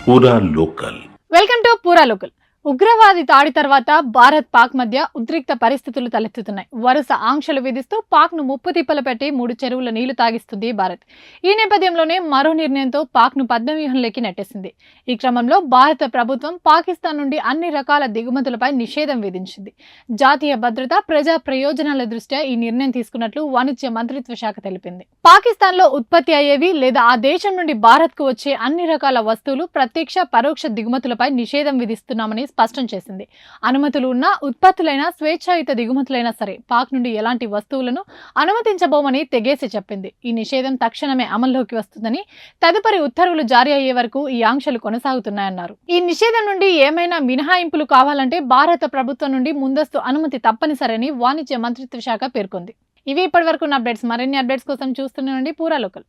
పూరా local. Welcome to పూరా local. ఉగ్రవాది దాడి తర్వాత భారత్ పాక్ మధ్య ఉద్రిక్త పరిస్థితులు తలెత్తుతున్నాయి. వరుస ఆంక్షలు విధిస్తూ పాక్ ను ముప్పు తిప్పలు పెట్టి 3 చెరువుల నీళ్లు తాగిస్తుంది భారత్. ఈ నేపథ్యంలోనే మరో నిర్ణయంతో పాక్ ను పద్మవ్యూహంలోకి నెట్టేసింది. ఈ క్రమంలో భారత ప్రభుత్వం పాకిస్తాన్ నుండి అన్ని రకాల దిగుమతులపై నిషేధం విధించింది. జాతీయ భద్రత, ప్రజా ప్రయోజనాల దృష్ట్యా ఈ నిర్ణయం తీసుకున్నట్లు వాణిజ్య మంత్రిత్వ శాఖ తెలిపింది. పాకిస్తాన్ లో ఉత్పత్తి అయ్యేవి లేదా ఆ దేశం నుండి భారత్ కు వచ్చే అన్ని రకాల వస్తువులు ప్రత్యక్ష, పరోక్ష దిగుమతులపై నిషేధం విధిస్తున్నామని స్పష్టం చేసింది. అనుమతులు ఉన్న ఉత్పత్తులైన, స్వేచ్ఛాయుత దిగుమతులైనా సరే పాక్ నుండి ఎలాంటి వస్తువులను అనుమతించబోమని తెగేసి చెప్పింది. ఈ నిషేధం తక్షణమే అమల్లోకి వస్తుందని, తదుపరి ఉత్తర్వులు జారీ అయ్యే వరకు ఈ ఆంక్షలు కొనసాగుతున్నాయన్నారు. ఈ నిషేధం నుండి ఏమైనా మినహాయింపులు కావాలంటే భారత ప్రభుత్వం నుండి ముందస్తు అనుమతి తప్పనిసరని వాణిజ్య మంత్రిత్వ శాఖ పేర్కొంది. ఇవి ఇప్పటివరకు ఉన్న అప్డేట్స్. మరిన్ని అప్డేట్స్ కోసం చూస్తూనే ఉండండి పూరా లోకల్.